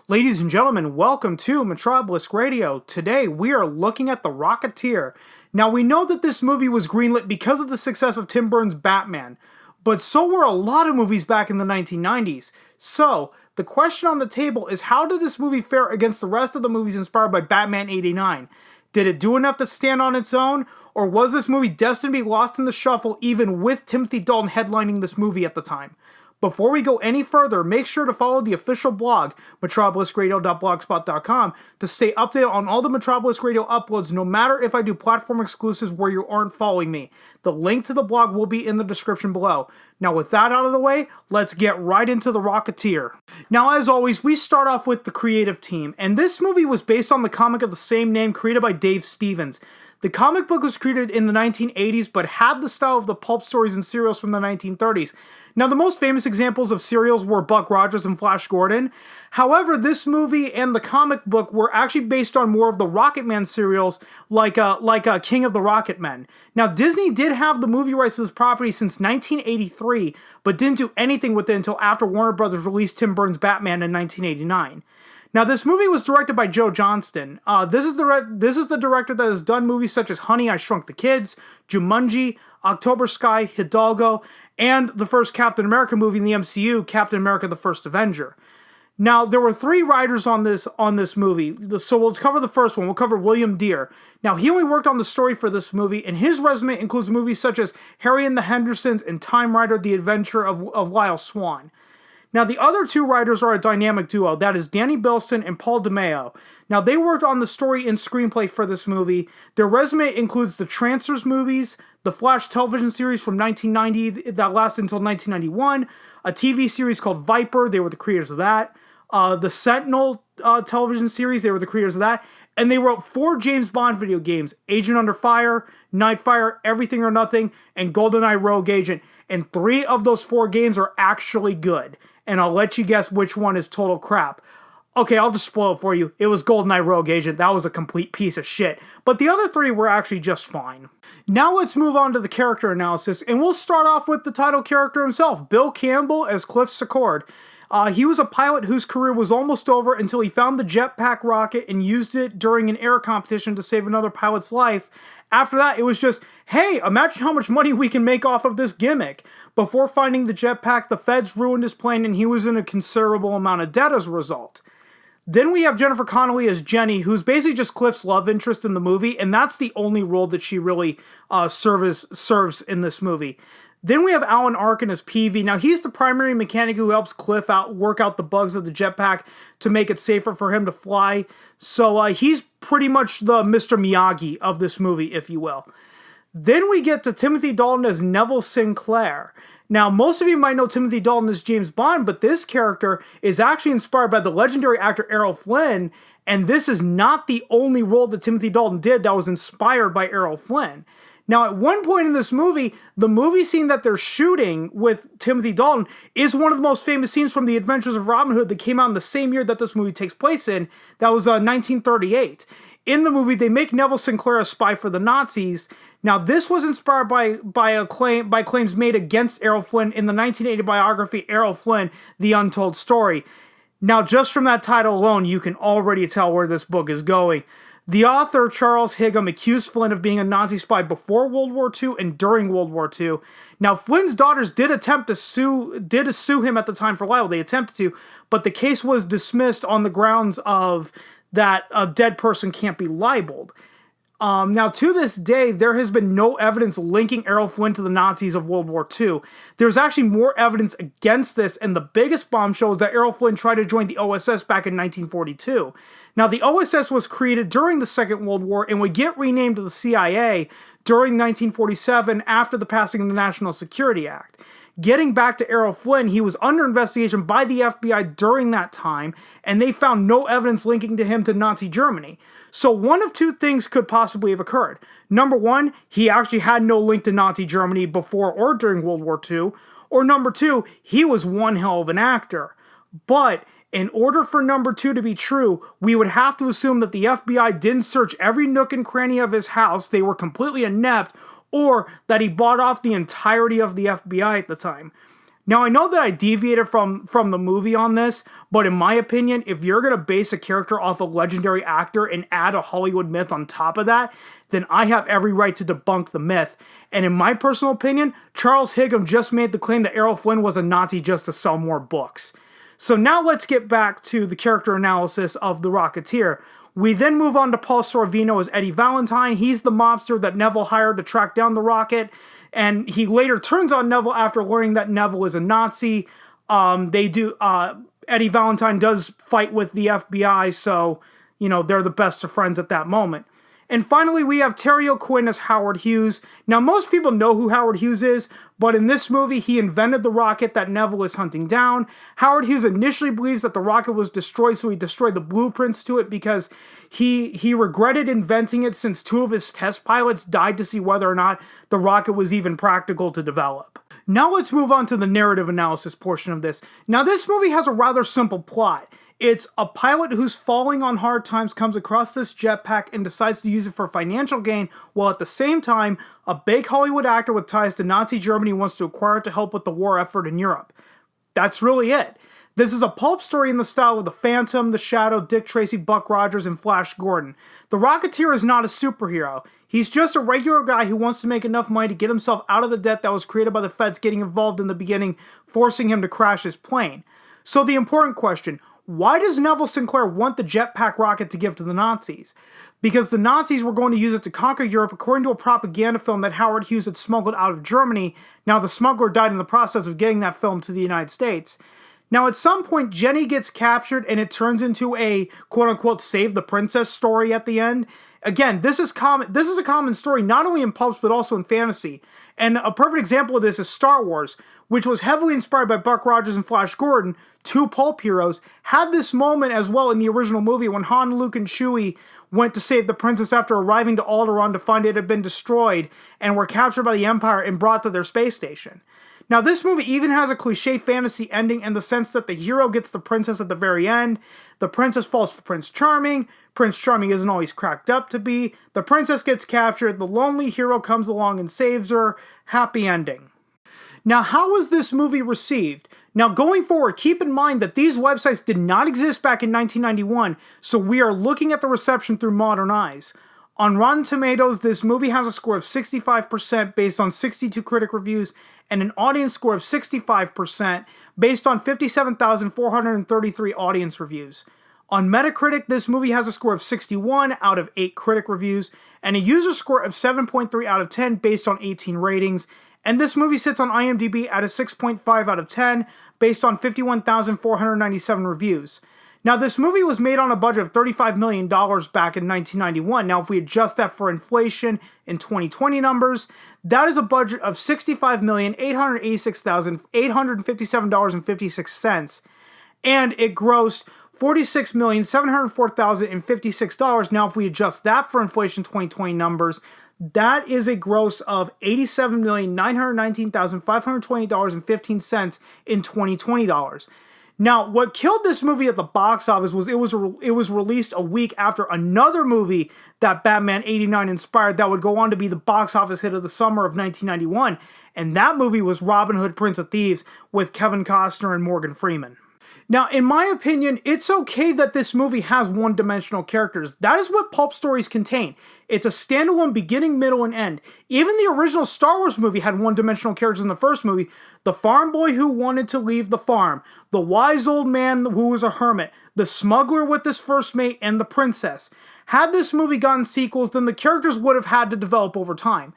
Ladies and gentlemen, welcome to MetrObelisk Radio. Today we are looking at The Rocketeer. Now we know that this movie was greenlit because of the success of Tim Burton's Batman, but so were a lot of movies back in the 1990s. So, the question on the table is, how did this movie fare against the rest of the movies inspired by Batman '89? Did it do enough to stand on its own, or was this movie destined to be lost in the shuffle even with Timothy Dalton headlining this movie at the time? Before we go any further, make sure to follow the official blog, Metrobeliskradio.blogspot.com, to stay updated on all the MetrObelisk Radio uploads, no matter if I do platform exclusives where you aren't following me. The link to the blog will be in the description below. Now with that out of the way, let's get right into The Rocketeer. Now as always, we start off with the creative team, and this movie was based on the comic of the same name created by Dave Stevens. The comic book was created in the 1980s, but had the style of the pulp stories and serials from the 1930s. Now, the most famous examples of serials were Buck Rogers and Flash Gordon. However, this movie and the comic book were actually based on more of the Rocket Man serials, like King of the Rocket Men. Now, Disney did have the movie rights to this property since 1983, but didn't do anything with it until after Warner Brothers released Tim Burton's Batman in 1989. Now, this movie was directed by Joe Johnston. This is the director that has done movies such as Honey, I Shrunk the Kids, Jumanji, October Sky, Hidalgo, and the first Captain America movie in the MCU, Captain America: The First Avenger. Now, there were three writers on this movie, so we'll cover the first one. We'll cover William Dear. Now, he only worked on the story for this movie, and his resume includes movies such as Harry and the Hendersons and Time Rider: The Adventure of Lyle Swan. Now, the other two writers are a dynamic duo. That is Danny Bilson and Paul DeMeo. Now, they worked on the story and screenplay for this movie. Their resume includes the Trancers movies, the Flash television series from 1990 that lasted until 1991, a TV series called Viper, they were the creators of that, the Sentinel television series, they were the creators of that, and they wrote 4 James Bond video games, Agent Under Fire, Nightfire, Everything or Nothing, and GoldenEye Rogue Agent, and 3 of those 4 games are actually good. And I'll let you guess which one is total crap. Okay, I'll just spoil it for you. It was GoldenEye Rogue Agent. That was a complete piece of shit. But the other 3 were actually just fine. Now let's move on to the character analysis, and we'll start off with the title character himself, Bill Campbell as Cliff Secord. He was a pilot whose career was almost over until he found the jetpack rocket and used it during an air competition to save another pilot's life. After that, it was just, hey, imagine how much money we can make off of this gimmick. Before finding the jetpack, the feds ruined his plane and he was in a considerable amount of debt as a result. Then we have Jennifer Connelly as Jenny, who's basically just Cliff's love interest in the movie, and that's the only role that she really serves in this movie. Then we have Alan Arkin as Peavy. Now, he's the primary mechanic who helps Cliff work out the bugs of the jetpack to make it safer for him to fly. So he's pretty much the Mr. Miyagi of this movie, if you will. Then we get to Timothy Dalton as Neville Sinclair. Now, most of you might know Timothy Dalton as James Bond, but this character is actually inspired by the legendary actor Errol Flynn, and this is not the only role that Timothy Dalton did that was inspired by Errol Flynn. Now, at one point in this movie, the movie scene that they're shooting with Timothy Dalton is one of the most famous scenes from The Adventures of Robin Hood that came out in the same year that this movie takes place in. That was 1938. In the movie, they make Neville Sinclair a spy for the Nazis. Now, this was inspired by claims made against Errol Flynn in the 1980 biography Errol Flynn: The Untold Story. Now, just from that title alone, you can already tell where this book is going. The author, Charles Higham, accused Flynn of being a Nazi spy before World War II and during World War II. Now, Flynn's daughters did sue him at the time for libel. They attempted to, but the case was dismissed on the grounds of that a dead person can't be libeled. Now, to this day, there has been no evidence linking Errol Flynn to the Nazis of World War II. There's actually more evidence against this, and the biggest bombshell is that Errol Flynn tried to join the OSS back in 1942. Now, the OSS was created during the Second World War and would get renamed to the CIA during 1947 after the passing of the National Security Act. Getting back to Errol Flynn, he was under investigation by the FBI during that time, and they found no evidence linking to him to Nazi Germany. So one of two things could possibly have occurred. Number one, he actually had no link to Nazi Germany before or during World War II. Or number two, he was one hell of an actor. But in order for number two to be true, we would have to assume that the FBI didn't search every nook and cranny of his house, they were completely inept, or that he bought off the entirety of the FBI at the time. Now, I know that I deviated from the movie on this, but in my opinion, if you're going to base a character off a legendary actor and add a Hollywood myth on top of that, then I have every right to debunk the myth. And in my personal opinion, Charles Higham just made the claim that Errol Flynn was a Nazi just to sell more books. So now let's get back to the character analysis of the Rocketeer. We then move on to Paul Sorvino as Eddie Valentine. He's the mobster that Neville hired to track down the rocket, and he later turns on Neville after learning that Neville is a Nazi. Eddie Valentine does fight with the FBI, so, they're the best of friends at that moment. And finally, we have Terry O'Quinn as Howard Hughes. Now, most people know who Howard Hughes is, but in this movie, he invented the rocket that Neville is hunting down. Howard Hughes initially believes that the rocket was destroyed, so he destroyed the blueprints to it because he regretted inventing it since 2 of his test pilots died to see whether or not the rocket was even practical to develop. Now let's move on to the narrative analysis portion of this. Now, this movie has a rather simple plot. It's a pilot who's falling on hard times comes across this jetpack and decides to use it for financial gain, while at the same time, a big Hollywood actor with ties to Nazi Germany wants to acquire it to help with the war effort in Europe. That's really it. This is a pulp story in the style of The Phantom, The Shadow, Dick Tracy, Buck Rogers, and Flash Gordon. The Rocketeer is not a superhero. He's just a regular guy who wants to make enough money to get himself out of the debt that was created by the feds getting involved in the beginning, forcing him to crash his plane. So the important question: why does Neville Sinclair want the jetpack rocket to give to the Nazis? Because the Nazis were going to use it to conquer Europe according to a propaganda film that Howard Hughes had smuggled out of Germany. Now, the smuggler died in the process of getting that film to the United States. Now, at some point, Jenny gets captured and it turns into a quote-unquote save the princess story at the end. Again, this is a common story not only in pulps but also in fantasy. And a perfect example of this is Star Wars, which was heavily inspired by Buck Rogers and Flash Gordon, 2 pulp heroes, had this moment as well in the original movie when Han, Luke, and Chewie went to save the princess after arriving to Alderaan to find it had been destroyed and were captured by the Empire and brought to their space station. Now, this movie even has a cliche fantasy ending in the sense that the hero gets the princess at the very end, the princess falls for Prince Charming isn't always cracked up to be, the princess gets captured, the lonely hero comes along and saves her, happy ending. Now, how was this movie received? Now, going forward, keep in mind that these websites did not exist back in 1991, so we are looking at the reception through modern eyes. On Rotten Tomatoes, this movie has a score of 65% based on 62 critic reviews and an audience score of 65% based on 57,433 audience reviews. On Metacritic, this movie has a score of 61 out of 8 critic reviews and a user score of 7.3 out of 10 based on 18 ratings. And this movie sits on IMDb at a 6.5 out of 10 based on 51,497 reviews. Now, this movie was made on a budget of $35 million back in 1991. Now, if we adjust that for inflation in 2020 numbers, that is a budget of $65,886,857.56. And it grossed $46,704,056. Now, if we adjust that for inflation 2020 numbers, that is a gross of $87,919,520.15 in 2020 dollars. Now, what killed this movie at the box office was it was released a week after another movie that Batman '89 inspired that would go on to be the box office hit of the summer of 1991, and that movie was Robin Hood, Prince of Thieves with Kevin Costner and Morgan Freeman. Now, in my opinion, it's okay that this movie has one-dimensional characters. That is what pulp stories contain. It's a standalone beginning, middle, and end. Even the original Star Wars movie had one-dimensional characters in the first movie. The farm boy who wanted to leave the farm, the wise old man who was a hermit, the smuggler with his first mate, and the princess. Had this movie gotten sequels, then the characters would have had to develop over time.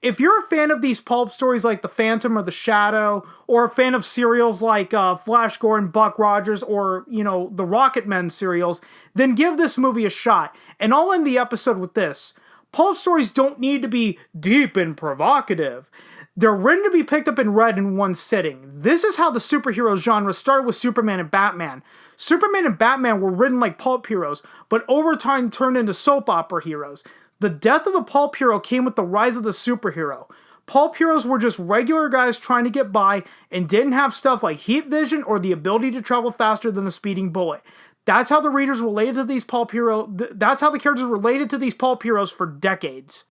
If you're a fan of these pulp stories like The Phantom or The Shadow, or a fan of serials like Flash Gordon, Buck Rogers, or, the Rocket Men serials, then give this movie a shot. And I'll end the episode with this. Pulp stories don't need to be deep and provocative. They're written to be picked up and read in one sitting. This is how the superhero genre started with Superman and Batman. Superman and Batman were written like pulp heroes, but over time turned into soap opera heroes. The death of the pulp hero came with the rise of the superhero. Pulp heroes were just regular guys trying to get by and didn't have stuff like heat vision or the ability to travel faster than a speeding bullet. That's how the readers related to these pulp heroes. That's how the characters related to these pulp heroes for decades.